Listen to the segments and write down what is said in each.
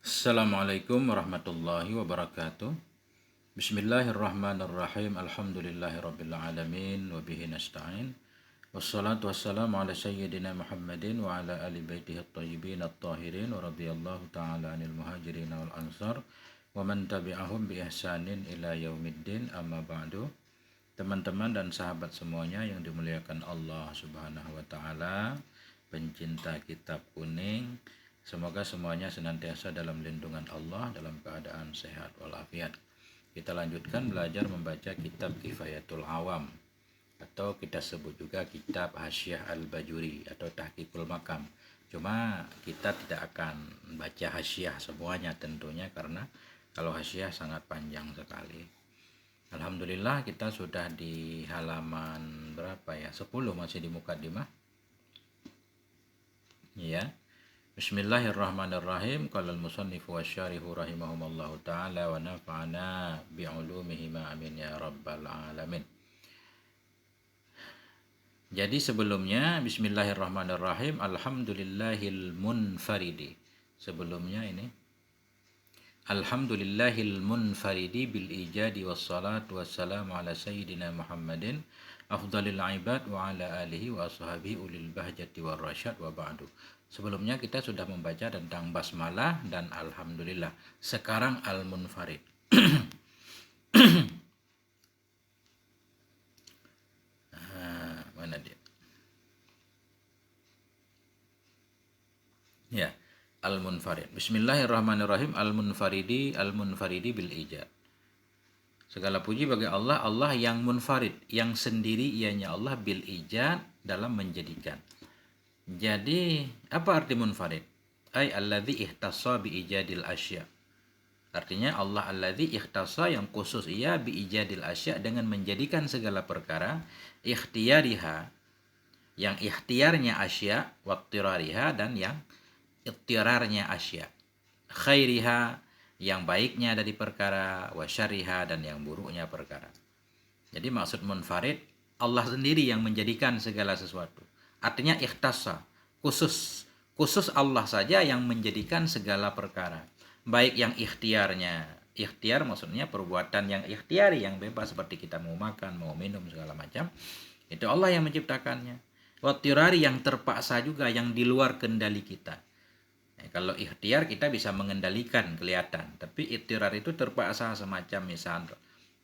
Assalamualaikum warahmatullahi wabarakatuh. Bismillahirrahmanirrahim. Alhamdulillahirabbil alamin wa bihi nasta'in. Wassalatu wassalamu ala sayyidina Muhammadin wa ala ali baitihi at-thayyibin at-tahirin wa radhiyallahu ta'ala 'anil muhajirin wal ansar wa man tabi'ahum bi ihsanin ila yaumiddin, amma ba'du. Teman-teman dan sahabat semuanya yang dimuliakan Allah Subhanahu wa taala, pencinta kitab kuning, semoga semuanya senantiasa dalam lindungan Allah dalam keadaan sehat walafiat. Kita lanjutkan belajar membaca kitab Kifayatul Awam, atau kita sebut juga kitab Hasyiah Al-Bajuri atau Tahqiqul Maqam. Cuma kita tidak akan baca hasyiah semuanya tentunya, karena kalau hasyiah sangat panjang sekali. Alhamdulillah kita sudah di halaman berapa ya? 10 masih di mukaddimah. Ya. Bismillahirrahmanirrahim. Qala al-musannifu wasyarihu rahimahumallahu ta'ala wa nafa'ana bi'ulumihima amin ya rabbal alamin. Jadi sebelumnya bismillahirrahmanirrahim, alhamdulillahil munfaridi. Sebelumnya ini alhamdulillahil munfaridi bil ijadi wassalatu wassalamu ala sayyidina Muhammadin afdalil ibad wa ala alihi wa ashabihi ulil bahjati war rasyad wa ba'du. Sebelumnya kita sudah membaca tentang basmalah dan alhamdulillah. Sekarang al-munfarid. Mana dia? Ya, al-munfarid. Bismillahirrahmanirrahim. Al-munfaridi bil ijad. Segala puji bagi Allah, Allah yang munfarid, yang sendiri ianya Allah, bil ijad, dalam menjadikan. Jadi apa arti munfarid? Ay alladzi ihtassa bi ijadil asya. Artinya Allah alladzi ikhtassa, yang khusus ia, bi ijadil asya, dengan menjadikan segala perkara, ikhtiyariha, yang ikhtiarnya asya, wattirariha, dan yang ittirarnya asya, khairiha, yang baiknya dari perkara, wa syarriha, dan yang buruknya perkara. Jadi maksud munfarid, Allah sendiri yang menjadikan segala sesuatu. Artinya ikhtassa, khusus Allah saja yang menjadikan segala perkara. Baik yang ikhtiarnya, ikhtiar maksudnya perbuatan yang ikhtiari, yang bebas, seperti kita mau makan, mau minum, segala macam, itu Allah yang menciptakannya. Wattirari, yang terpaksa juga, yang di luar kendali kita. Kalau ikhtiar kita bisa mengendalikan, kelihatan, tapi ittirar itu terpaksa, semacam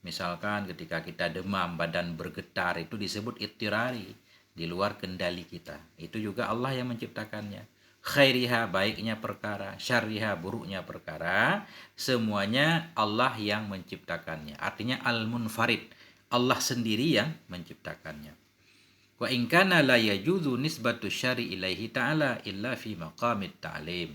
misalkan ketika kita demam, badan bergetar, itu disebut ittirari, di luar kendali kita. Itu juga Allah yang menciptakannya. Khairiha, baiknya perkara, syarriha, buruknya perkara, semuanya Allah yang menciptakannya. Artinya al-munfarid, Allah sendiri yang menciptakannya. Wa in kana la yajuzu nisbatu syari ilaihi ta'ala illa fi maqamit ta'lim.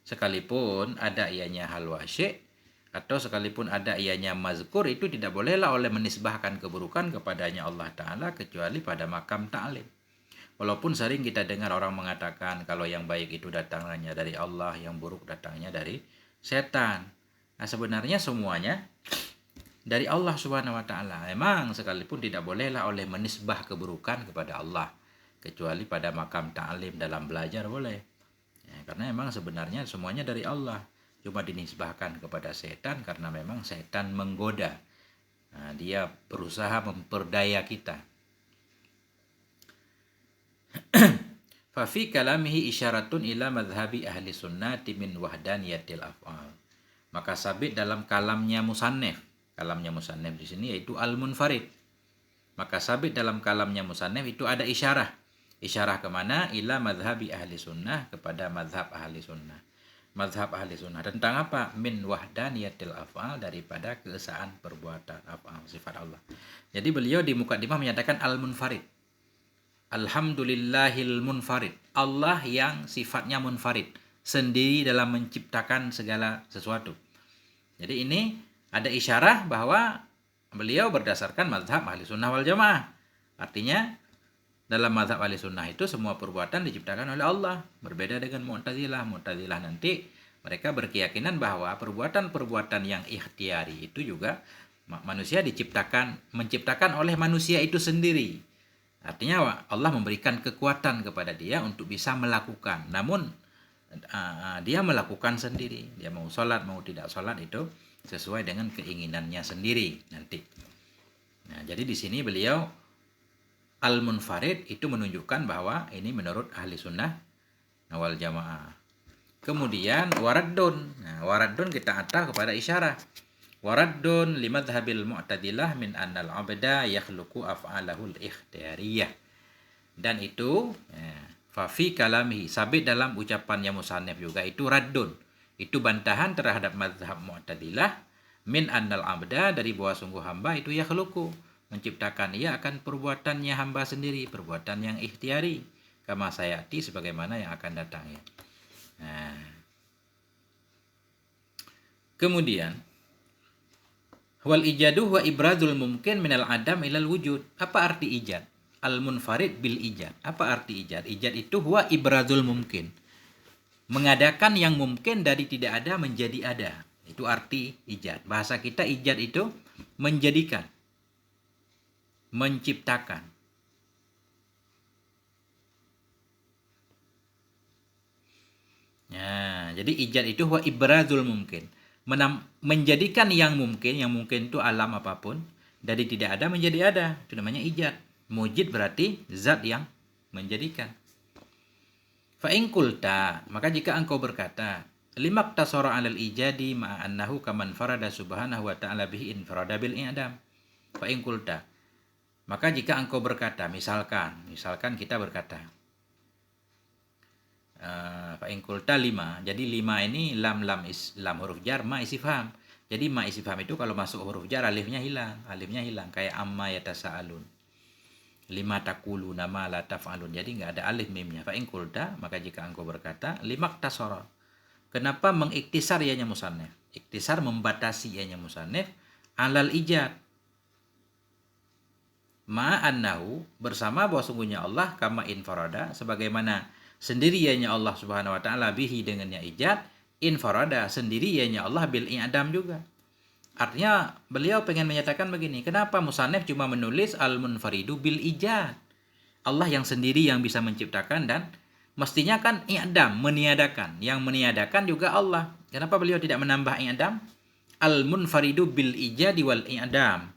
Sekalipun ada ianya hal wasyi', atau sekalipun ada ianya mazkur, itu tidak bolehlah oleh menisbahkan keburukan kepadanya Allah Ta'ala, kecuali pada makam ta'lim. Walaupun sering kita dengar orang mengatakan kalau yang baik itu datangnya dari Allah, yang buruk datangnya dari setan. Nah, sebenarnya semuanya dari Allah Subhanahu wa taala. Memang sekalipun tidak bolehlah oleh menisbah keburukan kepada Allah, kecuali pada makam ta'lim, dalam belajar boleh. Ya, karena memang sebenarnya semuanya dari Allah. Cuma dinisbahkan kepada setan karena memang setan menggoda. Nah, dia berusaha memperdaya kita. Fa fi kalamihi isyaratun ila madhhabi ahli sunnati min wahdaniyatil af'al. Maka sabit dalam kalamnya musannif di sini yaitu al-munfarid. Maka sabit dalam kalamnya musannif itu ada isyarah. Isyarah kemana? Ila madhabi ahli sunnah, kepada madhab ahli sunnah. Madhab ahli sunnah tentang apa? Min wahdaniyatil af'al, daripada keesaan perbuatan af'al, sifat Allah. Jadi beliau di mukaddimah menyatakan al-munfarid. Alhamdulillahil munfarid. Allah yang sifatnya munfarid, sendiri dalam menciptakan segala sesuatu. Jadi ini ada isyarah bahwa beliau berdasarkan mazhab ahli sunnah wal jamaah. Artinya dalam mazhab ahli sunnah itu semua perbuatan diciptakan oleh Allah. Berbeda dengan Mu'tazilah. Mu'tazilah nanti mereka berkeyakinan bahwa perbuatan-perbuatan yang ikhtiari itu juga manusia menciptakan oleh manusia itu sendiri. Artinya Allah memberikan kekuatan kepada dia untuk bisa melakukan. Namun dia melakukan sendiri. Dia mau sholat, mau tidak sholat itu sesuai dengan keinginannya sendiri nanti. Nah, jadi di sini beliau al-munfarid itu menunjukkan bahwa ini menurut ahli sunnah wal jamaah. Kemudian waraddun. Nah, waraddun kita atah kepada isyarah. Waraddun limadhabil mu'tadilah min annal abda yakhluqu af'alahul ikhtiyariyah. Dan itu fafi kalamihi, sabit dalam ucapannya musannif juga itu raddun. Itu bantahan terhadap mazhab mu'tadilah min annal abda, dari bahwa sungguh hamba itu yakhluqu, menciptakan ia akan perbuatannya hamba sendiri, perbuatan yang ikhtiari, kama sayati, sebagaimana yang akan datang ya. Nah, kemudian wal ijadu wa ibradul mumkin minal adam ilal wujud. Apa arti ijad? Al munfarid bil ijad. Apa arti ijad? Ijad itu huwa ibradul mumkin, mengadakan yang mungkin dari tidak ada menjadi ada. Itu arti ijad. Bahasa kita ijad itu menjadikan, menciptakan. Nah, jadi ijad itu huwa ibradul mumkin, menjadikan yang mungkin itu alam apapun, dari tidak ada menjadi ada. Itu namanya ijad. Mujid berarti zat yang menjadikan. Fa in qulta, maka jika engkau berkata, limak tasara 'alal ijadi ma annahu kaman farada subhanahu wa ta'ala bihi infirada bil i'dam. Fa in qulta, maka jika engkau berkata, misalkan kita berkata, fa in qulta lima. Jadi lima ini lam huruf jar, ma istifham. Jadi ma istifham itu kalau masuk huruf jar alifnya hilang, kayak amma yatasaalun. Lima takulu nama la taf'alun. Jadi enggak ada alif mimnya. Fa in qulta, maka jika engkau berkata, limak tasara. Kenapa mengiktisar ianya musannif? Iktisar membatasi ianya musannif alal ijad. Ma annahu, bersama bahwa sungguhnya Allah kama infarada, sebagaimana sendiri ianya Allah Subhanahu wa taala bihi dengannya ijad, infarada sendiri ianya Allah bil i'dam juga. Artinya beliau pengen menyatakan begini, kenapa musannif cuma menulis al-munfaridu bil ijad? Allah yang sendiri yang bisa menciptakan, dan mestinya kan i'dam, meniadakan. Yang meniadakan juga Allah. Kenapa beliau tidak menambah i'dam? Al-munfaridu bil ijadi wal i'dam.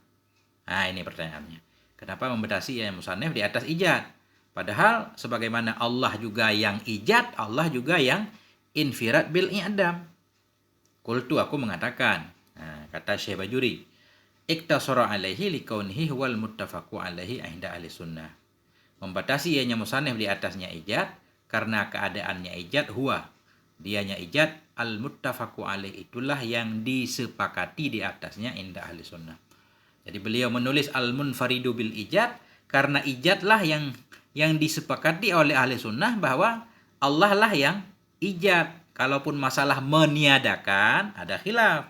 Nah, ini pertanyaannya. Kenapa membatasi ya musannif di atas ijad? Padahal sebagaimana Allah juga yang ijad, Allah juga yang infirad bil i'dam. Qultu, aku mengatakan, kata Syekh Bajuri, iktasara alaihi likaunihi wal muttafaqu alaihi inda ahli sunnah. Membatasi ianya musannif di atasnya ijad karena keadaannya ijad huwa, dianya ijad, al muttafaqu alaihi, itulah yang disepakati di atasnya inda ahli sunnah. Jadi beliau menulis al munfaridu bil ijad karena ijadlah yang disepakati oleh ahli sunnah bahwa Allah lah yang ijad. Kalaupun masalah meniadakan ada khilaf.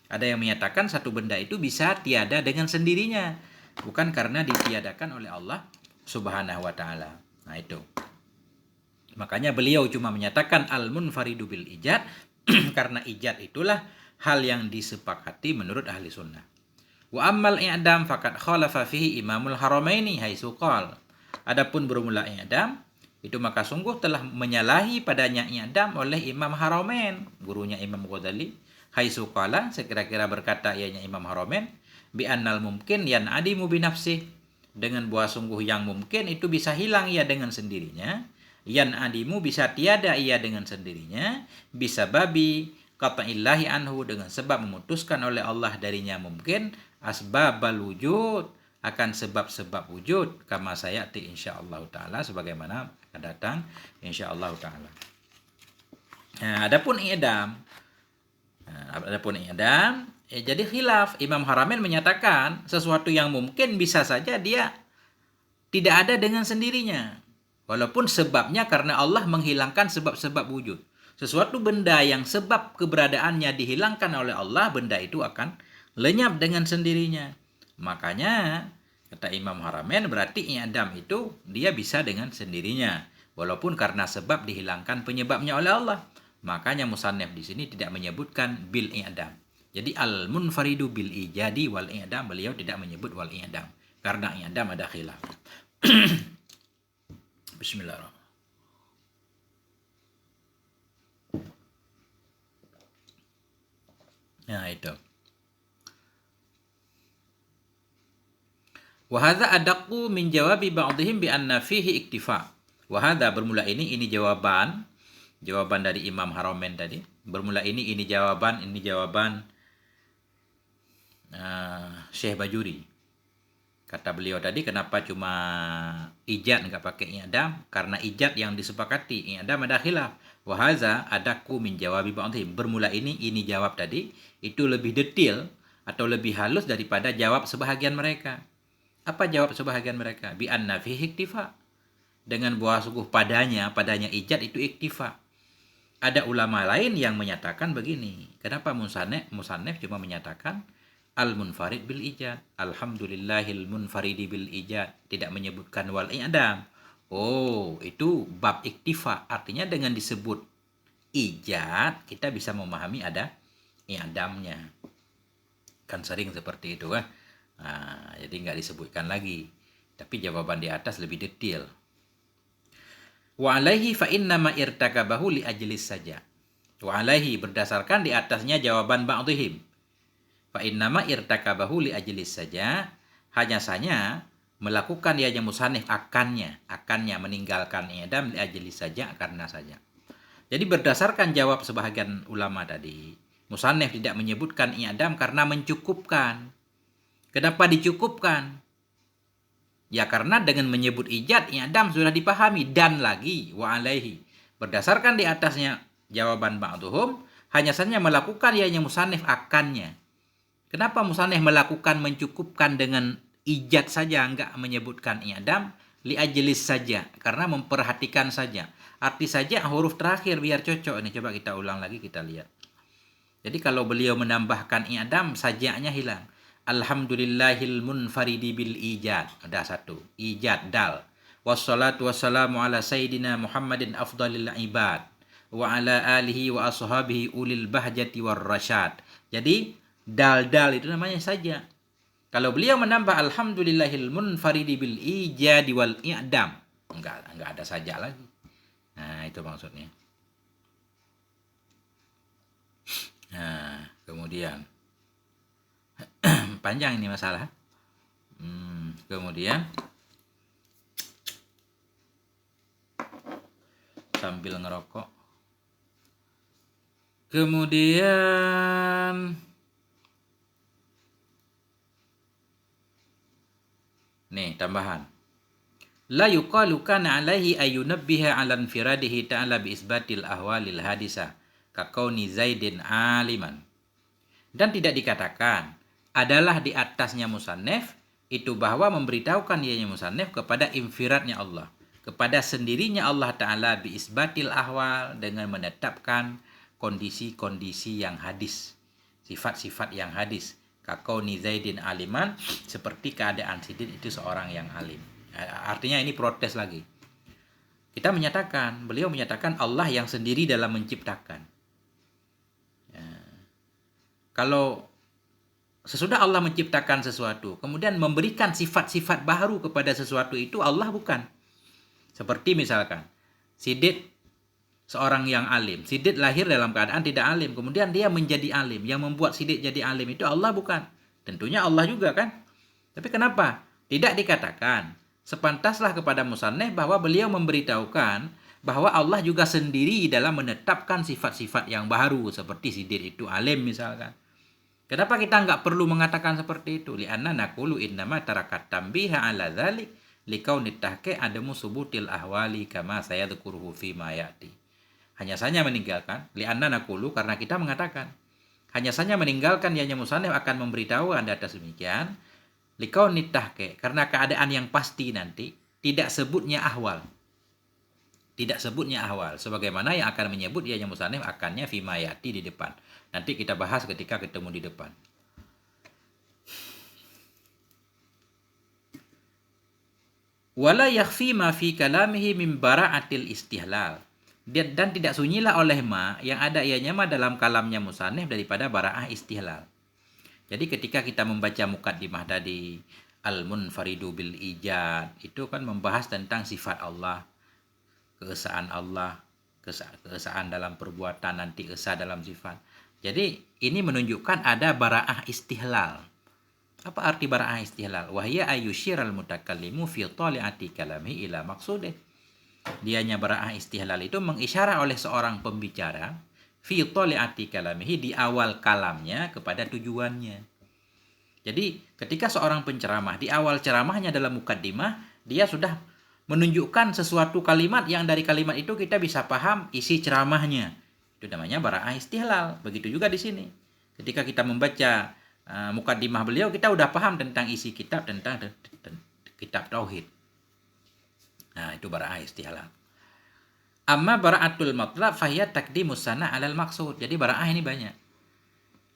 Ada yang menyatakan satu benda itu bisa tiada dengan sendirinya, bukan karena ditiadakan oleh Allah Subhanahu wa taala. Nah, itu. Makanya beliau cuma menyatakan al-munfaridu bil ijad karena ijad itulah hal yang disepakati menurut ahli sunnah. Wa ammal i'dam faqad khalafa fihi Imamul Haramaini haitsu qala. Adapun bermula i'dam itu maka sungguh telah menyalahi padanya i'dam oleh Imam Haramain, gurunya Imam Ghazali. Haitsu qala, sekira-kira berkata ianya Imam Haramain, bi annal mumkin yan'adimu bi nafsih, dengan bahwa sungguh yang mungkin itu bisa hilang ia dengan sendirinya, yan'adimu bisa tiada ia dengan sendirinya, bisa babi qata'illahi anhu, dengan sebab memutuskan oleh Allah darinya mungkin, asbabal wujud, akan sebab-sebab wujud, kama sayati insyaallah taala, sebagaimana akan datang insyaallah taala. Nah, adapun i'dam, jadi khilaf. Imam Haramain menyatakan sesuatu yang mungkin bisa saja dia tidak ada dengan sendirinya, walaupun sebabnya karena Allah menghilangkan sebab-sebab wujud. Sesuatu benda yang sebab keberadaannya dihilangkan oleh Allah, benda itu akan lenyap dengan sendirinya. Makanya kata Imam Haramain, berarti i'dam itu dia bisa dengan sendirinya, walaupun karena sebab dihilangkan penyebabnya oleh Allah. Makanya musannif di sini tidak menyebutkan bil i'dam. Jadi al munfaridu bil ijadi wal i'dam, beliau tidak menyebut wal i'dam karena i'dam ada khilaf. Bismillahirrahmanirrahim. Nah, itu. Wa hadza adaqqu min jawabi ba'dihim bi anna fihi iktifa. Wa hadza bermula ini jawaban dari Imam Haramain tadi. Bermula ini jawaban Syekh Bajuri. Kata beliau tadi, kenapa cuma ijad nggak pakai i'dam? Karena ijad yang disepakati, i'dam ada khilaf. Wa hadza adaqqu min jawabi ba'dihim. Bermula ini jawab tadi itu lebih detail atau lebih halus daripada jawab sebahagian mereka. Apa jawab sebahagian mereka? Bi anna fihi iktifa. Dengan buah sungguh padanya ijad itu iktifa. Ada ulama lain yang menyatakan begini. Kenapa musannif cuma menyatakan al-munfarid bil ijad. Alhamdulillahil munfaridi bil ijad. Tidak menyebutkan wal i'dam. Oh, itu bab iktifa. Artinya dengan disebut ijad, kita bisa memahami ada i'damnya. Kan sering seperti itu kan. Nah, jadi nggak disebutkan lagi. Tapi jawaban di atas lebih detail. Wa alaihi fa innama irtakabahu li ajlis saja. Wa alaihi berdasarkan di atasnya jawaban ba'dihim. Fa innama irtakabahu li ajlis saja. Hanya saja melakukan ianya musannif akannya meninggalkan i'dam li ajlis saja, karena saja. Jadi berdasarkan jawab sebahagian ulama tadi, musannif tidak menyebutkan i'dam karena mencukupkan. Kenapa dicukupkan? Ya karena dengan menyebut ijad, i'dam sudah dipahami. Dan lagi, wa alaihi. Berdasarkan di atasnya jawaban ba'duhum, hanya saja melakukan ianya musannif akannya. Kenapa musannif melakukan mencukupkan dengan ijad saja, enggak menyebutkan i'dam? Li ajlis saja, karena memperhatikan saja. Arti saja huruf terakhir biar cocok. Ini coba kita ulang lagi, kita lihat. Jadi kalau beliau menambahkan i'dam, sajanya hilang. Alhamdulillahil munfaridi bil ijad. Ada satu. Ijad, dal. Wassalatu wassalamu ala sayyidina Muhammadin afdalil ibad. Wa ala alihi wa ashabihi ulil bahjati war rasyad. Jadi, dal itu namanya saja. Kalau beliau menambah alhamdulillahil munfaridi bil ijadi wal i'dam. Enggak ada saja lagi. Nah, itu maksudnya. Nah, kemudian. Panjang ini masalah. Kemudian sambil ngerokok. Kemudian nih tambahan. La yuqalu kana alaihi ayunabbiha 'ala infiradihi ta'ala bi isbatil ahwalil hadisah ka kauni Zaidin aliman. Dan tidak dikatakan adalah di atasnya musannif itu bahwa memberitahukan ianya musannif kepada infiradnya Allah, kepada sendirinya Allah Ta'ala bi isbatil ahwal, dengan menetapkan kondisi-kondisi yang hadis, sifat-sifat yang hadis. Kakauni Zaidin aliman, seperti keadaan Zaid itu seorang yang alim. Artinya ini protes lagi. Beliau menyatakan Allah yang sendiri dalam menciptakan. Kalau sesudah Allah menciptakan sesuatu, kemudian memberikan sifat-sifat baru kepada sesuatu itu, Allah bukan. Seperti misalkan, Sidit seorang yang alim. Sidit lahir dalam keadaan tidak alim, kemudian dia menjadi alim. Yang membuat Sidit jadi alim itu Allah bukan. Tentunya Allah juga kan. Tapi kenapa? Tidak dikatakan. Sepantaslah kepada musannif bahwa beliau memberitahukan bahwa Allah juga sendiri dalam menetapkan sifat-sifat yang baru. Seperti Sidit itu alim misalkan. Kenapa kita nggak perlu mengatakan seperti itu? Li'anna naqulu innama tarakat tambiha ala dzalik likaunit tahqiq adamu subutil ahwali kama sayadhkuruhu fi ma ya'ti. Hanya saja meninggalkan, li'anna naqulu, karena kita mengatakan hanya saja meninggalkan ianya musannif akan memberitahu Anda atas demikian likaunit tahqiq, karena keadaan yang pasti nanti tidak sebutnya ahwal. Tidak sebutnya ahwal, sebagaimana yang akan menyebut ianya musannif akannya fi ma ya'ti di depan. Nanti kita bahas ketika ketemu di depan. Wala yakhfi ma fi kalamihi min bara'atil istihlal. Dan tidak sunyilah oleh ma yang ada ianya ma dalam kalamnya musannif daripada bara'ah istihlal. Jadi ketika kita membaca muqaddimah tadi, al-munfaridu bil ijad, itu kan membahas tentang sifat Allah, keesaan Allah, keesaan dalam perbuatan, nanti esa dalam sifat. Jadi ini menunjukkan ada bara'ah istihlal. Apa arti bara'ah istihlal? Wahya ayyushiral mutakallimu fi tali'ati kalamihi ila maqsudih. Dianya bara'ah istihlal itu mengisyarat oleh seorang pembicara fi tali'ati kalamihi, di awal kalamnya, kepada tujuannya. Jadi ketika seorang penceramah di awal ceramahnya dalam mukaddimah, dia sudah menunjukkan sesuatu kalimat yang dari kalimat itu kita bisa paham isi ceramahnya. Itu namanya bara'ah istihlal. Begitu juga di sini. Ketika kita membaca mukaddimah beliau, kita udah paham tentang isi kitab, tentang kitab tauhid. Nah, itu bara'ah istihlal. Amma bara'atul matlab fahiya taqdimus sana 'alal maqsud. Jadi bara'ah ini banyak.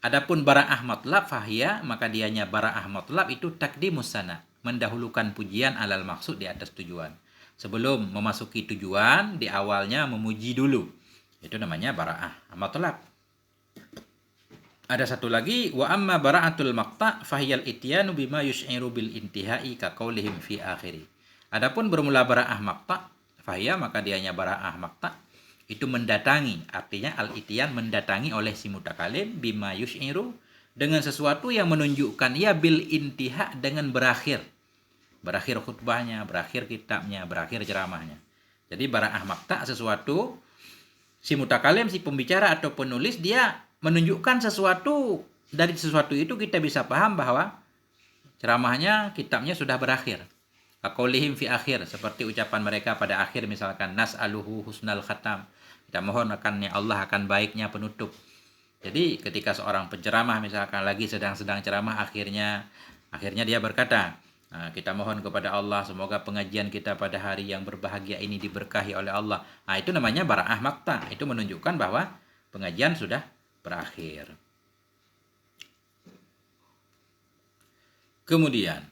Adapun bara'ah matlab fahiya, maka dianya bara'ah matlab itu taqdimus sana, mendahulukan pujian 'alal maqsud, di atas tujuan. Sebelum memasuki tujuan, di awalnya memuji dulu. Itu namanya bara'ah matlab. Ada satu lagi, wa amma bara'atul maqta' fahiyal ityanu bima yush'iru bil intihai ka qaulihim fi akhiri. Adapun bermula bara'ah maqta' fahiyya, maka dianya bara'ah maqta' itu mendatangi, artinya al-ityan mendatangi oleh si mutakalim bima yush'iru, dengan sesuatu yang menunjukkan ya bil intiha, dengan berakhir khutbahnya, berakhir kitabnya, berakhir ceramahnya. Jadi bara'ah maqta' sesuatu, si mutakalim, si pembicara atau penulis, dia menunjukkan sesuatu, dari sesuatu itu kita bisa paham bahwa ceramahnya, kitabnya sudah berakhir. Qaulihim fi akhir, seperti ucapan mereka pada akhir, misalkan nas'aluhu husnal khatam, kita mohon akannya Allah akan baiknya penutup. Jadi ketika seorang penceramah misalkan lagi sedang ceramah, akhirnya dia berkata, kita mohon kepada Allah semoga pengajian kita pada hari yang berbahagia ini diberkahi oleh Allah. Nah, itu namanya bara'ah maqta'. Itu menunjukkan bahwa pengajian sudah berakhir. Kemudian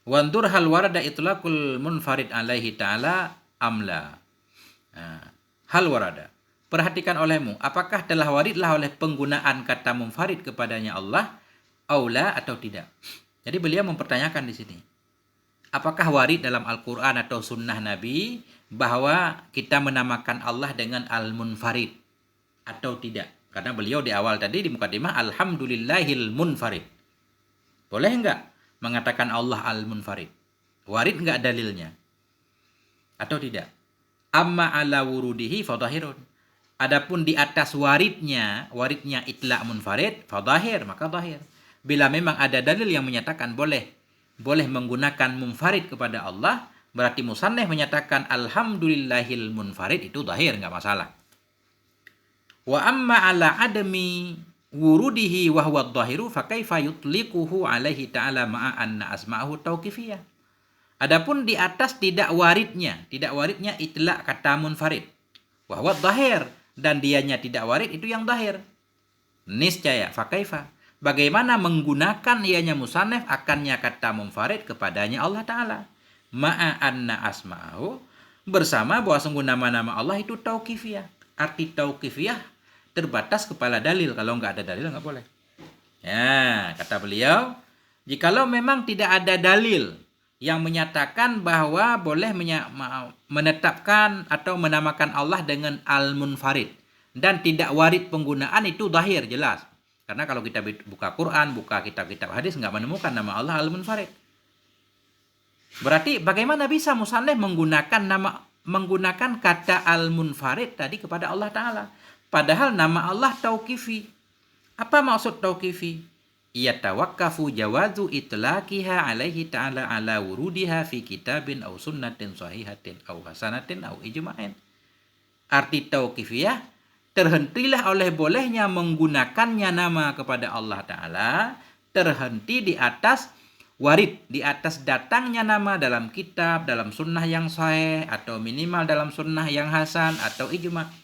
wandur hal warada itlaqul munfarid alaihi ta'ala amla. Hal warada, perhatikan olehmu, apakah telah waridlah oleh penggunaan kata munfarid kepadanya Allah, aula atau tidak. Jadi beliau mempertanyakan di sini, apakah warid dalam Al-Quran atau sunnah Nabi bahwa kita menamakan Allah dengan al-munfarid atau tidak. Karena beliau di awal tadi di mukadimah alhamdulillahil munfarid. Boleh enggak mengatakan Allah al-munfarid? Warid enggak dalilnya? Atau tidak? Amma ala wurudihi fadahirun. Adapun di atas waridnya itlaq munfarid, fadahir, maka zahir. Bila memang ada dalil yang menyatakan boleh menggunakan munfarid kepada Allah, berarti musannif menyatakan alhamdulillahil munfarid, itu zahir, enggak masalah. Wa amma ala adami wurudihi wa huwa dhahiru fa kaifa yutliquhu alaihi ta'ala ma'a anna asma'ahu tauqifiyah. Adapun di atas tidak waridnya itlaq kata munfarid, wa huwa dhahir, dan dianya tidak warid, itu yang dhahir. Niscaya fa kaifa, bagaimana menggunakan ianya musannif akannya kata munfarid kepadanya Allah Ta'ala, ma'a anna asma'ahu, bersama bahwa sungguh nama-nama Allah itu tauqifiyah. Arti tauqifiyah terbatas kepala dalil. Kalau nggak ada dalil nggak boleh. Ya, kata beliau, jikalau memang tidak ada dalil yang menyatakan bahwa boleh menetapkan atau menamakan Allah dengan al-munfarid dan tidak warid penggunaan, itu zahir, jelas. Karena kalau kita buka Quran, buka kitab-kitab hadis, nggak menemukan nama Allah al-munfarid. Berarti bagaimana bisa musannif menggunakan kata al-munfarid tadi kepada Allah Ta'ala? Padahal nama Allah tauqifi. Apa maksud tauqifi? Yatawakkafu jawazu itlaqiha alaihi ta'ala ala wurudiha fi kitabin aw sunnatin sahihatin aw hasanatin aw ijma'in. Arti tauqifiyah, terhentilah oleh bolehnya menggunakannya nama kepada Allah Ta'ala, terhenti di atas warid, di atas datangnya nama dalam kitab, dalam sunnah yang sahih, atau minimal dalam sunnah yang hasan, atau ijma'.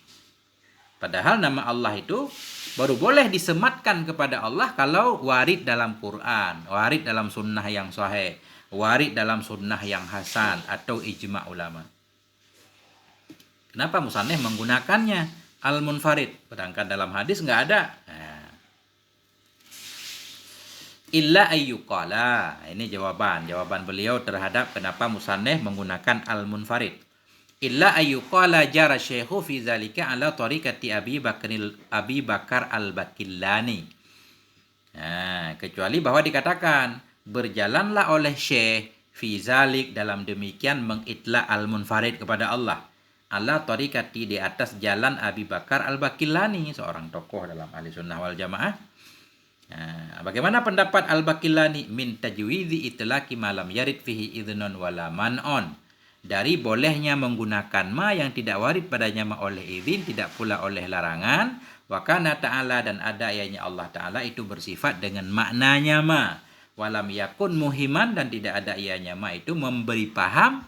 Padahal nama Allah itu baru boleh disematkan kepada Allah kalau warid dalam Quran, warid dalam sunnah yang sahih, warid dalam sunnah yang hasan, atau ijma' ulama. Kenapa musannif menggunakannya al-munfarid? Sedangkan dalam hadis nggak ada. Illa ayyuqala. Ini jawaban beliau terhadap kenapa musannif menggunakan al-munfarid. illa ayyuqala jara syekhu fi zalika ala tariqati Abi Bakar al-Bakillani. Nah, kecuali bahwa dikatakan berjalanlah oleh syekh fi zalik dalam demikian mengitla al-munfarid kepada Allah. Ala tariqati di atas jalan Abi Bakar al-Bakillani, seorang tokoh dalam ahli sunnah wal jamaah. Nah, bagaimana pendapat al-Bakillani min tajwizi itlaqi malam yarid fihi idznun wala man'on, dari bolehnya menggunakan ma yang tidak warid padanya ma oleh izin, tidak pula oleh larangan. Wa kana ta'ala, dan ada ayatnya Allah Ta'ala itu bersifat dengan maknanya ma. Walam yakun muhiman, dan tidak ada ianya ma itu memberi paham,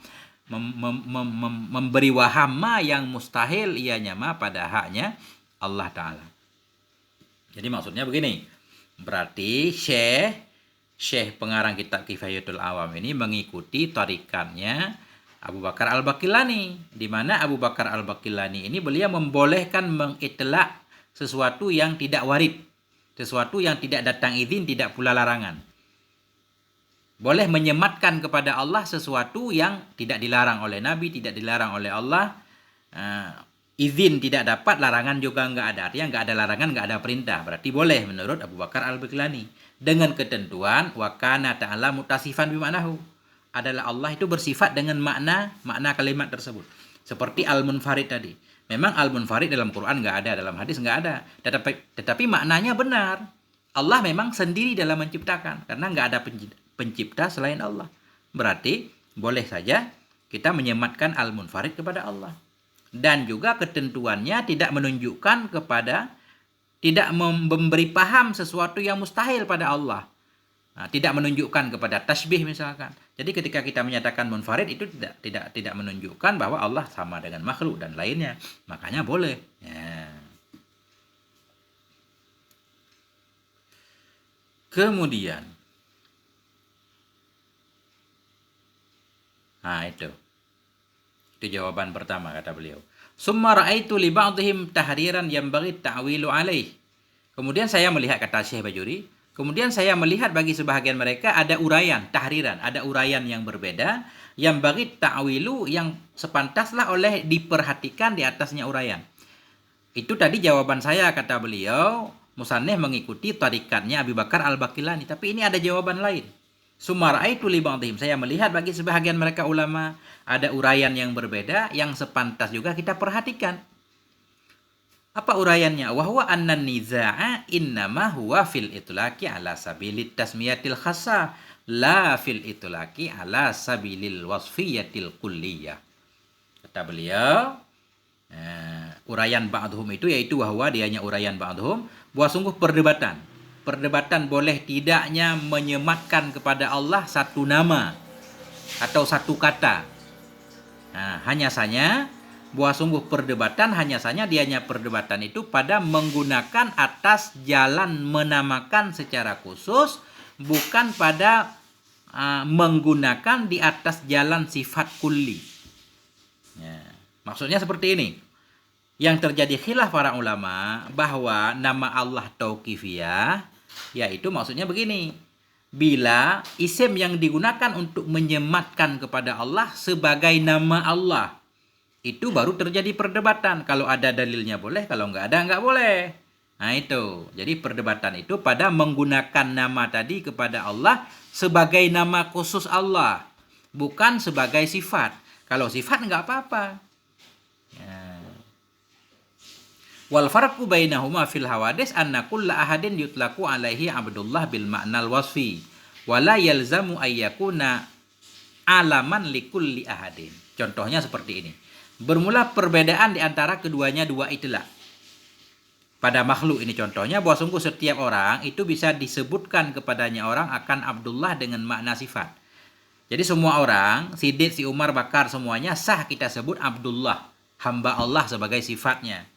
memberi waham ma yang mustahil ianya ma pada haknya Allah Ta'ala. Jadi maksudnya begini, berarti Syekh pengarang kitab Kifayatul Awam ini mengikuti tarikatnya Abu Bakar al-Bakillani, di mana Abu Bakar al-Bakillani ini beliau membolehkan mengitlak sesuatu yang tidak warid, sesuatu yang tidak datang izin, tidak pula larangan. Boleh menyematkan kepada Allah sesuatu yang tidak dilarang oleh Nabi, tidak dilarang oleh Allah. Izin tidak dapat, larangan juga enggak ada. Artinya enggak ada larangan, enggak ada perintah. Berarti boleh menurut Abu Bakar al-Bakillani. Dengan ketentuan wa kana ta'ala mutasifan bima'nahu. Adalah Allah itu bersifat dengan makna kalimat tersebut. Seperti al-munfarid tadi. Memang al-munfarid dalam Quran enggak ada, dalam hadis enggak ada. Tetapi maknanya benar. Allah memang sendiri dalam menciptakan. Karena enggak ada pencipta selain Allah. Berarti boleh saja kita menyematkan al-munfarid kepada Allah. Dan juga ketentuannya tidak menunjukkan kepada, tidak memberi paham sesuatu yang mustahil pada Allah. Nah, tidak menunjukkan kepada tasbih misalkan. Jadi ketika kita menyatakan munfarid itu tidak menunjukkan bahwa Allah sama dengan makhluk dan lainnya. Makanya boleh. Ya. Kemudian, nah itu jawaban pertama kata beliau. Summa ra'aitu li ba'dihim tahriran yanbaghi ta'wilu alaih. Kemudian saya melihat, kata Syekh Bajuri, kemudian saya melihat bagi sebahagian mereka ada uraian, tahriran, ada uraian yang berbeda, yang bagi ta'wilu, yang sepantaslah oleh diperhatikan di atasnya uraian. Itu tadi jawaban saya, kata beliau. Musannif mengikuti tarikatnya Abu Bakar al-Bakillani, tapi ini ada jawaban lain. Summa ra'aitu li ba'dihim, saya melihat bagi sebahagian mereka ulama ada uraian yang berbeda yang sepantas juga kita perhatikan. Apa uraiannya? Wa huwa anna niza'a innama huwa fil itlaqi ala sabilit tasmiyatil khassa la fil itlaqi ala sabilil wasfiyatil kulliyah. Kata beliau, uraian ba'dhum itu yaitu bahwa dianya uraian ba'dhum, bahwa sungguh perdebatan boleh tidaknya menyematkan kepada Allah satu nama atau satu kata. Nah, hanya saja bahwa sungguh perdebatan hanya saja dianya perdebatan itu pada menggunakan atas jalan menamakan secara khusus, bukan pada menggunakan di atas jalan sifat kulli. Ya, maksudnya seperti ini. Yang terjadi khilaf para ulama bahwa nama Allah tauqifiyah, yaitu maksudnya begini. Bila isim yang digunakan untuk menyematkan kepada Allah sebagai nama Allah, itu baru terjadi perdebatan. Kalau ada dalilnya boleh, kalau nggak ada nggak boleh. Nah itu. Jadi perdebatan itu pada menggunakan nama tadi kepada Allah sebagai nama khusus Allah, bukan sebagai sifat. Kalau sifat nggak apa-apa. Ya. Wal farqu bainahuma fil hawadis anna kulla ahadin yutlaqu alaihi Abdullah bil ma'nal wasfi wa la yalzamu ayyakuna alaman likulli ahadin. Contohnya seperti ini. Bermula perbedaan di antara keduanya dua itulah. Pada makhluk ini contohnya bahwa sungguh setiap orang itu bisa disebutkan kepadanya orang akan Abdullah dengan makna sifat. Jadi semua orang, Siddiq, si Umar, Bakar semuanya sah kita sebut Abdullah, hamba Allah sebagai sifatnya.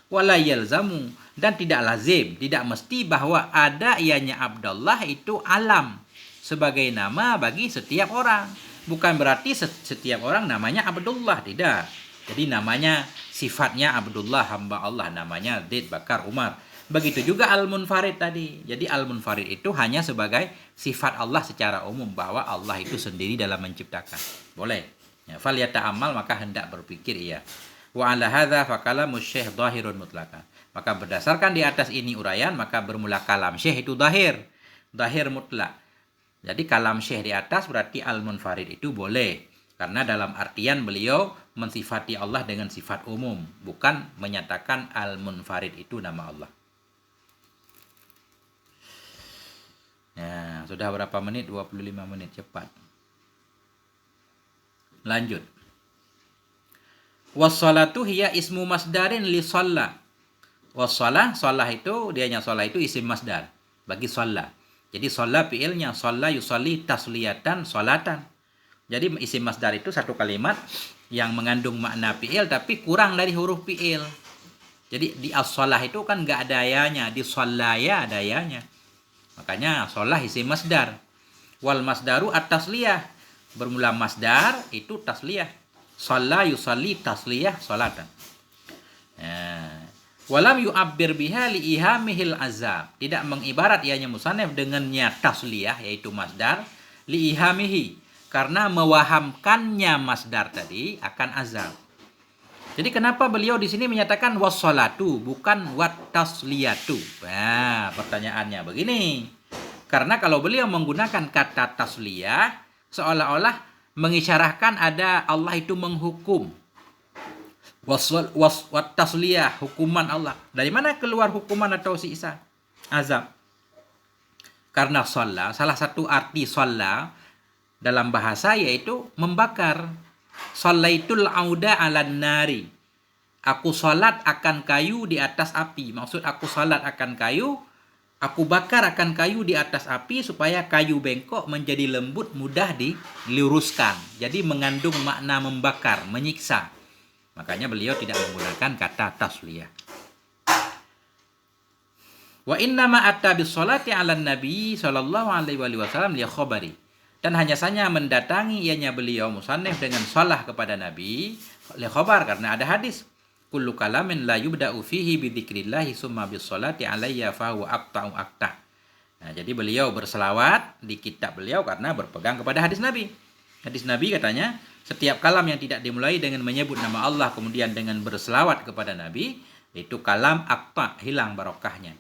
Wala yalzamu, dan tidak lazim, tidak mesti bahwa ada ianya Abdullah itu alam sebagai nama bagi setiap orang. Bukan berarti setiap orang namanya Abdullah, tidak. Jadi namanya sifatnya Abdullah, hamba Allah, namanya Zaid, Bakar, Umar. Begitu juga al-munfarid tadi. Jadi al-munfarid itu hanya sebagai sifat Allah secara umum, bahwa Allah itu sendiri dalam menciptakan. Boleh. Ya, fal yata'ammal, maka hendak berpikir ia. Wa ala hadza fa kalamu syekh dhahirun mutlaqan. Maka berdasarkan di atas ini uraian, maka bermula kalam syekh itu dhahir mutlak. Jadi kalam syekh di atas berarti al-munfarid itu boleh. Karena dalam artian beliau mensifati Allah dengan sifat umum, bukan menyatakan al-munfarid itu nama Allah. Ya, sudah berapa menit? 25 menit, cepat. Lanjut. Wassalatu hiya ismu masdarin li shalla. Wassalah, shalah itu dianya shalah itu isim masdar bagi shalla. Jadi shalla fiilnya, shalla yusalli tasliyatan sholatan. Jadi isim masdar itu satu kalimat yang mengandung makna fiil tapi kurang dari huruf fiil. Jadi di as-shalah itu kan enggak ada yanya, di shallaya ada yanya. Makanya shalah isim masdar. Wal masdaru at-tasliyah. Bermula masdar itu tasliyah. Shalla yusalli tasliyah sholatan. Walam yu'abbir biha li ihamihil azab. Tidak mengibarat ianya musannaf dengannya tasliyah yaitu masdar li ihamihi, karena mewahamkannya masdar tadi akan azab. Jadi kenapa beliau di sini menyatakan wassalatu bukan wat tasliyatu? Nah, pertanyaannya begini. Karena kalau beliau menggunakan kata tasliyah seolah-olah mengisyarahkan ada Allah itu menghukum. Wat tasliyah, hukuman Allah. Dari mana keluar hukuman atau siksa? Azab. Karena shalla, salah satu arti shalla dalam bahasa yaitu membakar. Shallaitul auda 'alan nari. Aku salat akan kayu di atas api. Maksud aku salat akan kayu, aku bakar akan kayu di atas api supaya kayu bengkok menjadi lembut, mudah diluruskan. Jadi mengandung makna membakar, menyiksa. Makanya beliau tidak menggunakan kata tasliyah. Wa innama atta bis salati 'alan nabi sallallahu alaihi wasallam li khabari. Dan hanya saja mendatangi ianya beliau musannif dengan salah kepada nabi li khabar, karena ada hadis kullu kalamin la yubda'u fihi bi dzikrillah summa bis salati alayya fa huwa aqta'u aqta'. Nah, jadi beliau berselawat di kitab beliau karena berpegang kepada hadis Nabi. Hadis Nabi katanya, setiap kalam yang tidak dimulai dengan menyebut nama Allah kemudian dengan berselawat kepada Nabi, itu kalam aqta', hilang barokahnya.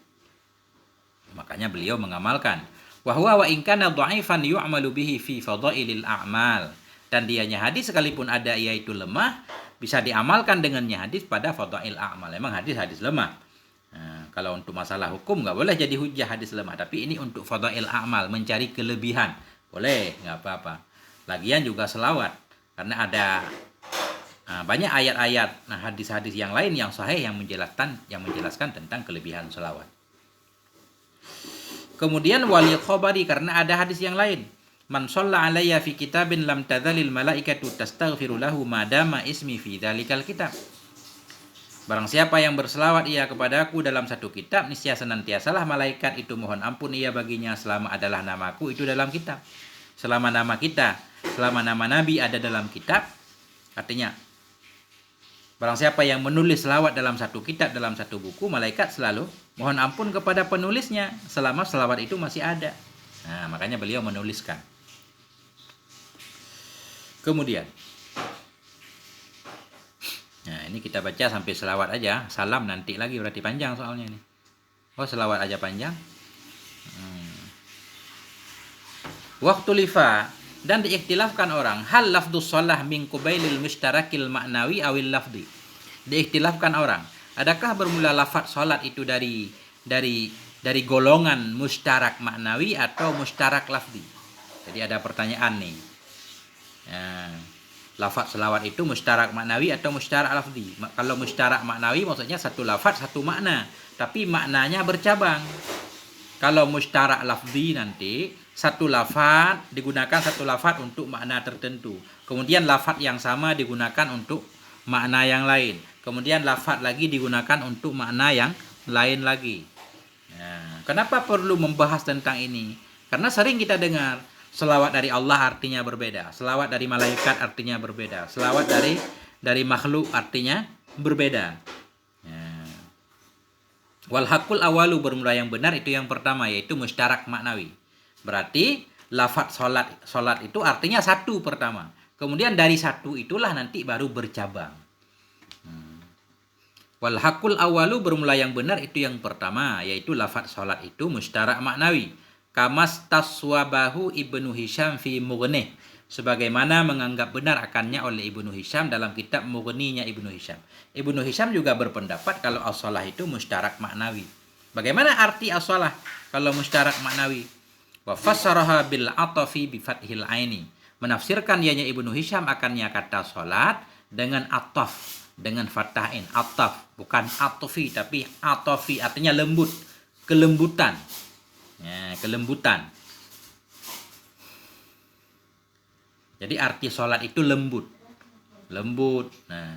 Makanya beliau mengamalkan wa huwa wa in kana dha'ifan yu'malu bihi fi fadailil a'mal. Dan dianya hadis sekalipun ada yaitu lemah, bisa diamalkan dengannya hadis pada fadail a'mal. Memang hadis lemah. Nah, kalau untuk masalah hukum nggak boleh jadi hujah hadis lemah, tapi ini untuk fadail a'mal, mencari kelebihan, boleh, nggak apa-apa. Lagian juga selawat, karena ada banyak ayat-ayat, hadis-hadis yang lain yang sahih yang menjelaskan tentang kelebihan selawat. Kemudian wali khabari, karena ada hadis yang lain. Man shalla alayya fi kitabin lam tadzalil malaikatu tastaghfiru lahu madama ismi fi dzalikal kitab. Barang siapa yang berselawat ia kepadaku dalam satu kitab, niscaya senantiasalah malaikat itu mohon ampun ia baginya selama adalah namaku itu dalam kitab. Selama nama kita, selama nama Nabi ada dalam kitab, artinya barang siapa yang menulis selawat dalam satu kitab, dalam satu buku, malaikat selalu mohon ampun kepada penulisnya selama selawat itu masih ada. Nah, makanya beliau menuliskan. Kemudian, nah ini kita baca sampai selawat aja, salam nanti lagi berarti panjang soalnya ini. Oh, selawat aja panjang. Waktu lifa, dan diikhtilafkan orang hal lafdus shalah min qubailil mustarakil ma'nawi awil lafdi. Diikhtilafkan orang, adakah bermula lafaz salat itu dari golongan mustarak maknawi atau mustarak lafdi. Jadi ada pertanyaan nih. Lafaz selawat itu mustarak maknawi atau mustarak lafdi. Kalau mustarak maknawi maksudnya satu lafaz satu makna, tapi maknanya bercabang. Kalau mustarak lafdi nanti satu lafaz digunakan satu lafaz untuk makna tertentu. Kemudian lafaz yang sama digunakan untuk makna yang lain. Kemudian lafaz lagi digunakan untuk makna yang lain lagi. Nah, kenapa perlu membahas tentang ini? Karena sering kita dengar selawat dari Allah artinya berbeda, selawat dari malaikat artinya berbeda, selawat dari makhluk artinya berbeda. Wal haqqul awalu, bermula yang benar itu yang pertama, yaitu mustarak maknawi. Berarti lafaz salat itu artinya satu pertama. Kemudian dari satu itulah nanti baru bercabang. Wal hakul awalu, bermula yang benar itu yang pertama, yaitu lafaz salat itu mustarak maknawi. Kamas taswabahu Ibnu Hisham fi Mughnih, sebagaimana menganggap benar akannya oleh Ibnu Hisham dalam kitab Mughninya Ibnu Hisham. Ibnu Hisham juga berpendapat kalau as-shalah itu mustarak maknawi. Bagaimana arti as-shalah kalau mustarak maknawi? Wa fassaraha bil atafi bi fathil aini. Menafsirkan ianya Ibnu Hisham akannya kata salat dengan ataf, dengan fathahin. Ataf, bukan atofi tapi atofi, artinya lembut, kelembutan. Ya, kelembutan. Jadi arti salat itu lembut. Lembut. Nah,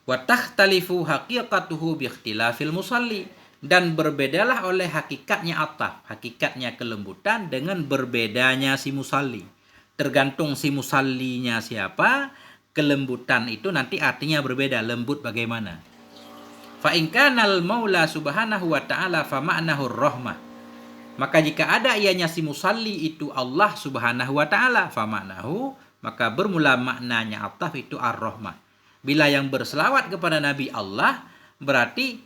wa takhtalifu haqiqatuhu bi ikhtilafil musalli, dan berbedalah oleh hakikatnya ataf, hakikatnya kelembutan dengan berbedanya si musalli. Tergantung si musallinya siapa, kelembutan itu nanti artinya berbeda, lembut bagaimana. Fa in kanal maula subhanahu wa ta'ala fa ma'nahu rahmah. Maka jika ada ianya si musalli itu Allah subhanahu wa ta'ala, fa ma'nahu, maka bermula maknanya ataf itu ar-rahmah. Bila yang berselawat kepada Nabi Allah, berarti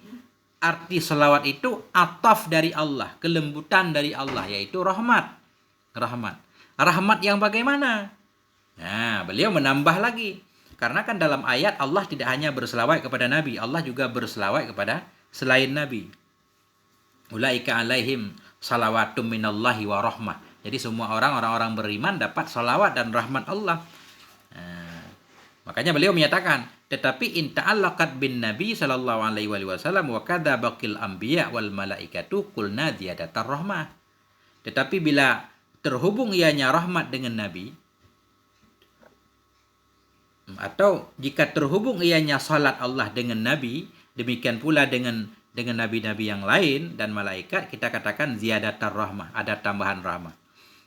arti selawat itu ataf dari Allah, kelembutan dari Allah, yaitu rahmat. Rahmat. Rahmat yang bagaimana? Nah, beliau menambah lagi. Karena kan dalam ayat Allah tidak hanya berselawat kepada Nabi, Allah juga berselawat kepada selain Nabi. Ulaika alaihim salawatum minallahi wa rahmah. Jadi semua orang-orang beriman dapat salawat dan rahmat Allah. Nah, makanya beliau menyatakan, tetapi in ta'allaqat bin Nabi sallallahu alaihi wasallam wa kadza baqil anbiya wal malaikatu qulna ziyadatar rahmah. Tetapi bila terhubung ianya rahmat dengan Nabi, atau jika terhubung ianya salat Allah dengan Nabi, demikian pula dengan nabi-nabi yang lain dan malaikat, kita katakan ziyadatar rahmah, ada tambahan rahmah.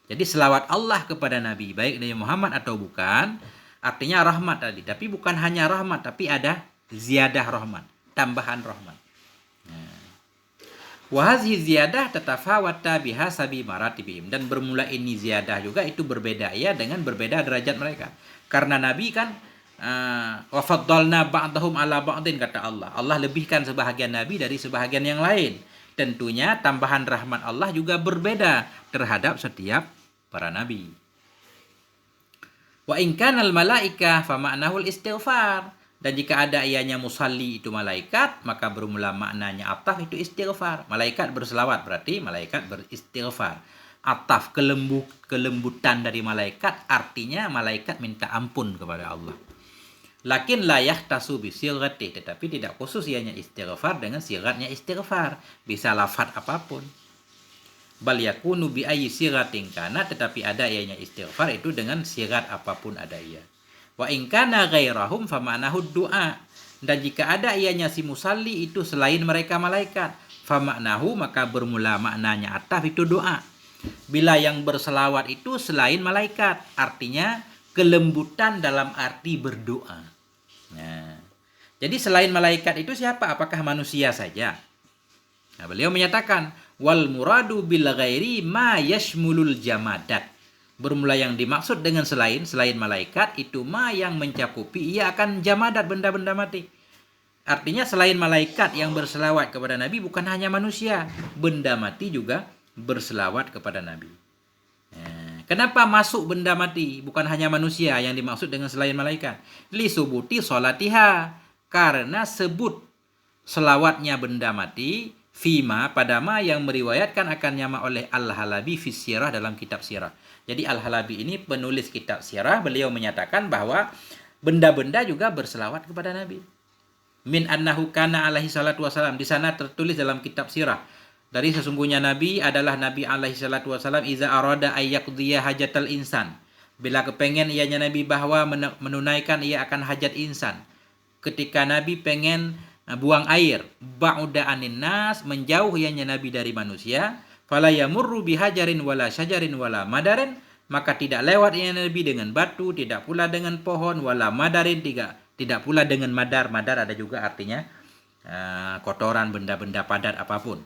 Jadi selawat Allah kepada Nabi, baik Nabi Muhammad atau bukan, artinya rahmat tadi. Tapi bukan hanya rahmat, tapi ada ziyadah rahmat, tambahan rahmat. Wa hadhihi ziyadah tatafawata bihasabi maratibihim, dan bermula ini ziyadah juga itu berbeda ya dengan berbeda derajat mereka. Karena Nabi kan wa faddalna ba'dahum ala ba'din, kata Allah. Allah lebihkan sebahagian nabi dari sebahagian yang lain. Tentunya tambahan rahmat Allah juga berbeda terhadap setiap para nabi. Wa in kanal malaika fa ma'nahul istighfar, dan jika ada ianya musalli itu malaikat, maka bermula maknanya ataf itu istighfar. Malaikat berselawat berarti malaikat beristighfar. Ataf, kelembutan dari malaikat, artinya malaikat minta ampun kepada Allah. Lakin la yahtasu bi sirati, tetapi tidak khusus ianya istighfar dengan siratnya istighfar, bisa lafaz apapun. Bal yakunu bi ayyi siratin kana, tetapi ada ianya istighfar itu dengan sirat apapun ada ia. Wa in kana ghairahum fa ma'nahu du'a, dan jika ada ianya si musalli itu selain mereka malaikat, fa ma'nahu, maka bermula maknanya ataf itu doa. Bila yang berselawat itu selain malaikat, artinya kelembutan dalam arti berdoa. Nah, jadi selain malaikat itu siapa? Apakah manusia saja? Nah, beliau menyatakan wal muradu bil ghairi ma yashmulul jamadat. Bermula yang dimaksud dengan selain malaikat itu ma yang mencakupi ia akan jamadat, benda-benda mati. Artinya selain malaikat yang berselawat kepada Nabi bukan hanya manusia, benda mati juga berselawat kepada Nabi. Kenapa masuk benda mati bukan hanya manusia yang dimaksud dengan selain malaikat? Li subuti sholatiha, karena sebut selawatnya benda mati fima pada ma yang meriwayatkan akannya ma oleh Al-Halabi fi sirah, dalam kitab sirah. Jadi Al-Halabi ini penulis kitab sirah, beliau menyatakan bahwa benda-benda juga berselawat kepada Nabi. Min annahu kana alaihi salatu wasalam, di sana tertulis dalam kitab sirah, dari sesungguhnya Nabi adalah Nabi alaihi salatu wasalam iza arada ayyaqdiya hajatal insan, bila kepengen ianya Nabi bahwa menunaikan ia akan hajat insan. Ketika Nabi pengen buang air, ba'uda anin nas, menjauh ianya Nabi dari manusia, fala yamurru bihajarin wala syajarin wala madarin, maka tidak lewat ianya Nabi dengan batu, tidak pula dengan pohon, wala madarin, tidak pula dengan madar. Madar ada juga artinya kotoran, benda-benda padat apapun.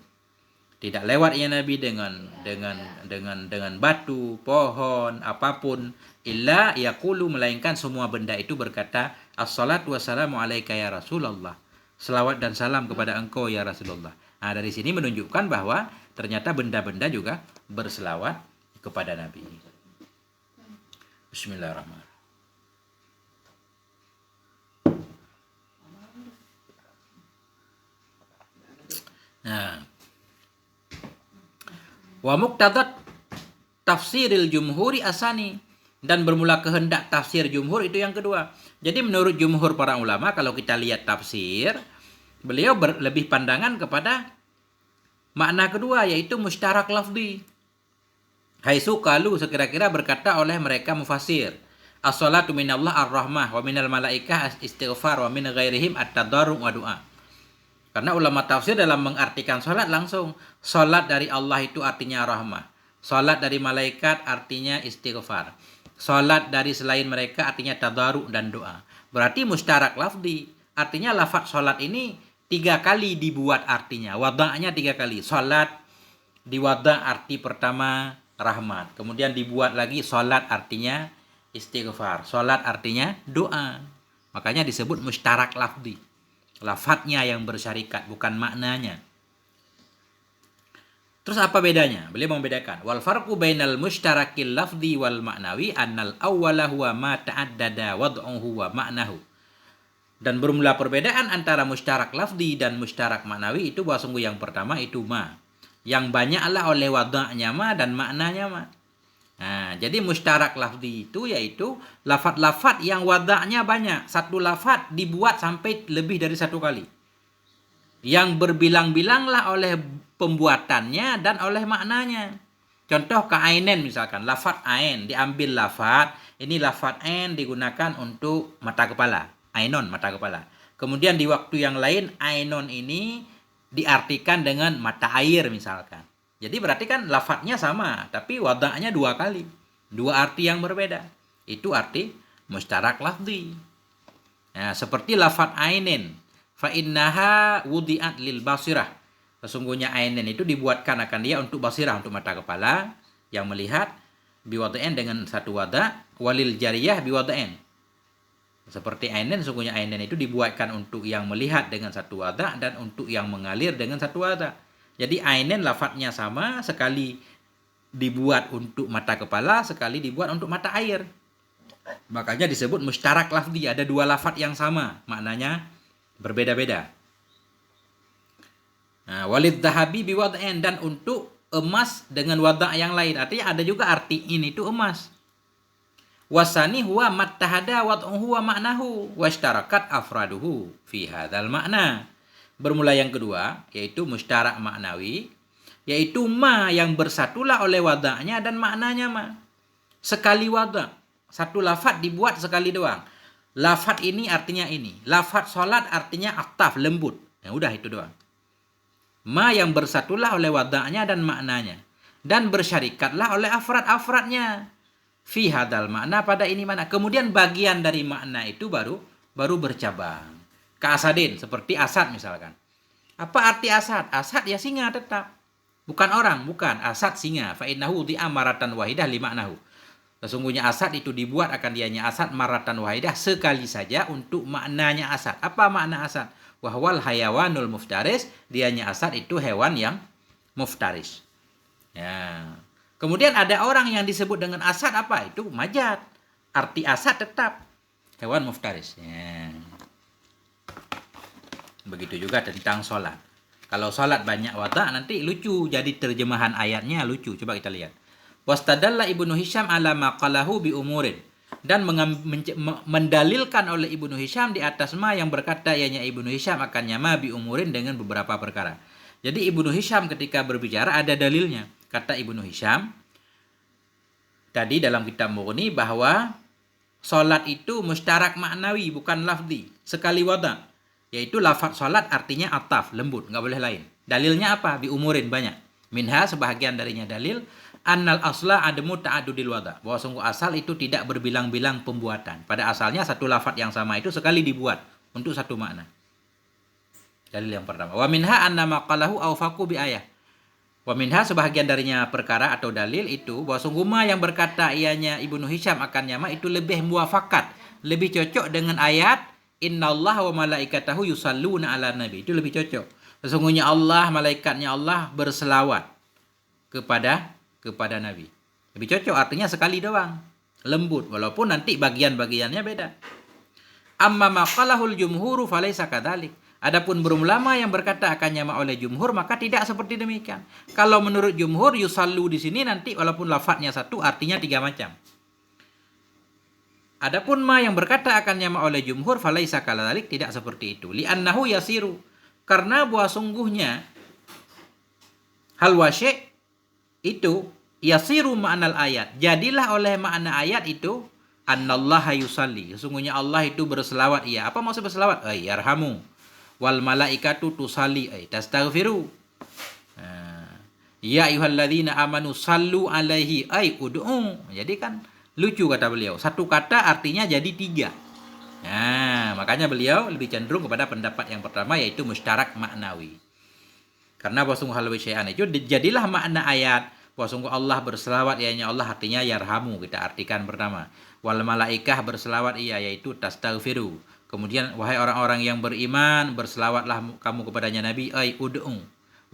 Tidak lewat ya Nabi dengan batu, pohon, apapun, illa yaqulu, melainkan semua benda itu berkata assalatu wassalamu alaika ya Rasulullah. Selawat dan salam kepada engkau ya Rasulullah. Nah, dari sini menunjukkan bahwa ternyata benda-benda juga berselawat kepada Nabi. Bismillahirrahmanirrahim. Nah, wa muqtadat tafsiril jumhuri asani, dan bermula kehendak tafsir jumhur itu yang kedua. Jadi menurut jumhur para ulama, kalau kita lihat tafsir, beliau lebih pandangan kepada makna kedua, yaitu mustarak lafzi. Haitsu qalu, sekira-kira berkata oleh mereka mufasir, as-salatu minallah ar-rahmah wa minal malaikah istighfar wa min ghairihim at-tadarru wa du'a. Karena ulama tafsir dalam mengartikan salat langsung, salat dari Allah itu artinya rahmah, salat dari malaikat artinya istighfar, salat dari selain mereka artinya tadarru dan doa. Berarti mustarak lafzi, artinya lafaz salat ini 3 kali dibuat artinya, wada'nya 3 kali. Salat di wada' arti pertama rahmat, kemudian dibuat lagi salat artinya istighfar, salat artinya doa. Makanya disebut mustarak lafzi. Lafadznya yang bersyarikat, bukan maknanya. Terus apa bedanya? Beliau membedakan. Wal farqu bainal mustarakil lafzi wal ma'nawi annal awwala huwa ma ta'addada wad'uhu wa ma'nahu. Dan bermula perbedaan antara mustarak lafzi dan mustarak ma'nawi itu bahwa sungguh yang pertama itu ma, yang banyaklah oleh wada'nya ma dan maknanya ma. Nah, jadi mustarak lafzi itu yaitu lafad-lafad yang wada'nya banyak. Satu lafad dibuat sampai lebih dari 1 kali. Yang berbilang-bilanglah oleh pembuatannya dan oleh maknanya. Contoh ka'ainen misalkan, lafad ain, diambil lafad, ini lafad ain digunakan untuk mata kepala. Ainon, mata kepala. Kemudian di waktu yang lain, ainon ini diartikan dengan mata air misalkan. Jadi berarti kan lafadznya sama, tapi wada'nya 2 kali. 2 arti yang berbeda. Itu arti mustarak lafzi. Nah, seperti lafadz ainin. Fa innaha wudi'at lil basirah. Sesungguhnya ainin itu dibuatkan akan dia untuk basirah, untuk mata kepala yang melihat, biwada'in dengan satu wada', walil jariyah biwada'in. Seperti ainin, sesungguhnya ainin itu dibuatkan untuk yang melihat dengan satu wada' dan untuk yang mengalir dengan satu wada'. Jadi ainen lafadznya sama, sekali dibuat untuk mata kepala, sekali dibuat untuk mata air. Makanya disebut mustarak lafzi, ada 2 lafadz yang sama, maknanya berbeda-beda. Nah, walid dhahabi biwad'in, dan untuk emas dengan wada' yang lain. Artinya ada juga arti ini itu emas. Wasani huwa mattahada wad'uhu wa ma'nahu washtarakat afraduhu fi hadzal makna. Bermula yang kedua, yaitu mustarak maknawi, yaitu ma yang bersatulah oleh wada'nya dan maknanya ma. Sekali wada', satu lafadz dibuat sekali doang. Lafadz ini artinya ini. Lafadz salat artinya aktaf, lembut. Ya udah itu doang. Ma yang bersatulah oleh wada'nya dan maknanya. Dan bersyarikatlah oleh afrad-afradnya. Fi hadal makna, pada ini mana. Kemudian bagian dari makna itu baru bercabang. Kaasadin, seperti asad misalkan. Apa arti asad? Asad ya singa tetap. Bukan orang, bukan. Asad singa. Fa innahu uti'a maratan wahidah limaknahu. Sesungguhnya asad itu dibuat akan dianya asad maratan wahidah, sekali saja untuk maknanya asad. Apa makna asad? Wahwal hayawanul muftaris, dianya asad itu hewan yang muftaris. Ya. Kemudian ada orang yang disebut dengan asad apa? Itu majad. Arti asad tetap hewan muftaris. Ya. Begitu juga tentang sholat. Kalau sholat banyak wada' nanti lucu. Jadi terjemahan ayatnya lucu. Coba kita lihat. Wastadalla Ibnu Hisham ala maqalahu bi umurin. Dan mendalilkan oleh Ibnu Hisham di atas ma yang berkata ianya Ibnu Hisham akan nyama bi umurin dengan beberapa perkara. Jadi Ibnu Hisham ketika berbicara ada dalilnya. Kata Ibnu Hisham tadi dalam kitab Mughni bahwa sholat itu mustarak maknawi, bukan lafzi. Sekali wada'. Yaitu lafaz salat artinya ataf, lembut, nggak boleh lain. Dalilnya apa? Bi umurin, banyak. Minha, sebahagian darinya dalil, annal asla adamu ta'adudil wada'. Bahwa sungguh asal itu tidak berbilang-bilang pembuatan. Pada asalnya satu lafaz yang sama itu sekali dibuat untuk satu makna. Dalil yang pertama. Wa minha anna maqalahu awfaqu bi ayah. Wa minha sebahagian darinya perkara atau dalil itu bahwa sungguh ma yang berkata ianya Ibnu Hisham akan ma itu lebih muafakat, lebih cocok dengan ayat innallaha wa malaikatahu yusalluna ala nabi. Itu lebih cocok. Sesungguhnya Allah, malaikatnya Allah berselawat kepada nabi. Lebih cocok, artinya sekali doang. Lembut, walaupun nanti bagian-bagiannya beda. Amma maqalahul jumhuru falaysa kadzalik. Adapun berulama yang berkata akan nyama oleh jumhur, maka tidak seperti demikian. Kalau menurut jumhur, yusallu di sini nanti walaupun lafadznya satu, artinya 3 macam. Adapun ma yang berkata akan nyama oleh jumhur, falaisa kadzalik, tidak seperti itu. Li'annahu yasiru, karena bahwa sungguhnya hal wasy' itu yasiru ma'nal ayat. Jadilah oleh makna ayat itu annallaha yusalli. Sesungguhnya Allah itu berselawat. Iya, apa maksud berselawat? Yarhamu. Wal malaikatu tusalli ay tastaghfiru. Ya ayyuhalladzina amanu sallu alaihi ay ud'u. Jadi kan lucu kata beliau. Satu kata artinya jadi 3. Nah, makanya beliau lebih cenderung kepada pendapat yang pertama, yaitu mustarak maknawi. Karena bahwa hal syai'an itu jadilah makna ayat bahwa sungguh Allah berselawat, ianya Allah artinya yarhamu, kita artikan pertama. Wal malaikah berselawat iya, yaitu tastaghfiru. Kemudian wahai orang-orang yang beriman, berselawatlah kamu kepadanya Nabi, ay ud'u.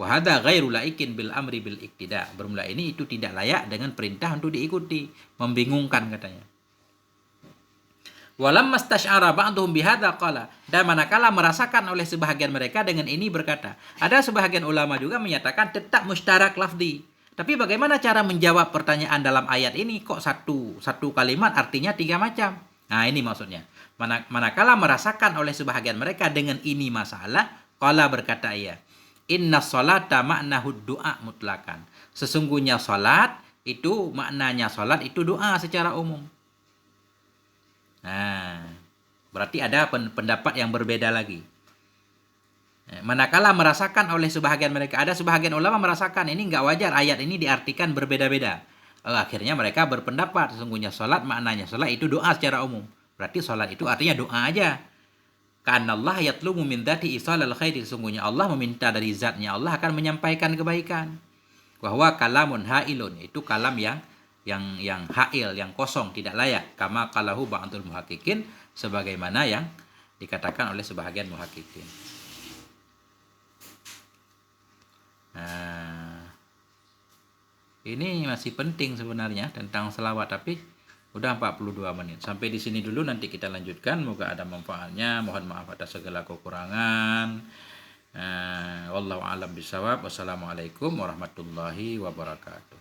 Wa hadza ghairu laikin bil amri bil iktida. Bermula ini itu tidak layak dengan perintah untuk diikuti, membingungkan katanya. Walam mastasyara ba'dhum bihadza qala. Dan manakala merasakan oleh sebahagian mereka dengan ini berkata. Ada sebahagian ulama juga menyatakan tetap mustarak lafzi. Tapi bagaimana cara menjawab pertanyaan dalam ayat ini? Kok satu kalimat artinya 3 macam? Nah, ini maksudnya. Manakala merasakan oleh sebahagian mereka dengan ini masalah, qala berkata ia, inna sholata ma'nahu du'a mutlakan. Sesungguhnya salat itu maknanya salat itu doa secara umum. Nah, berarti ada pendapat yang berbeda lagi. Manakala merasakan oleh sebahagian mereka, ada sebahagian ulama merasakan ini enggak wajar, ayat ini diartikan berbeda-beda. Akhirnya mereka berpendapat sesungguhnya salat maknanya salat itu doa secara umum. Berarti salat itu artinya doa aja. Karena Allah yatlubu min dzati isalal khairi, sesungguhnya Allah meminta dari zatnya Allah akan menyampaikan kebaikan. Bahwa kalamun hailun, itu kalam yang hail, yang kosong, tidak layak. Kama qalahu ba'dul muhaqqiqin, sebagaimana yang dikatakan oleh sebahagian muhaqqiqin. Nah, ini masih penting sebenarnya tentang selawat, tapi udah 42 menit. Sampai di sini dulu, nanti kita lanjutkan. Moga ada manfaatnya. Mohon maaf atas segala kekurangan. Wallahu a'lam bishawab. Wassalamualaikum warahmatullahi wabarakatuh.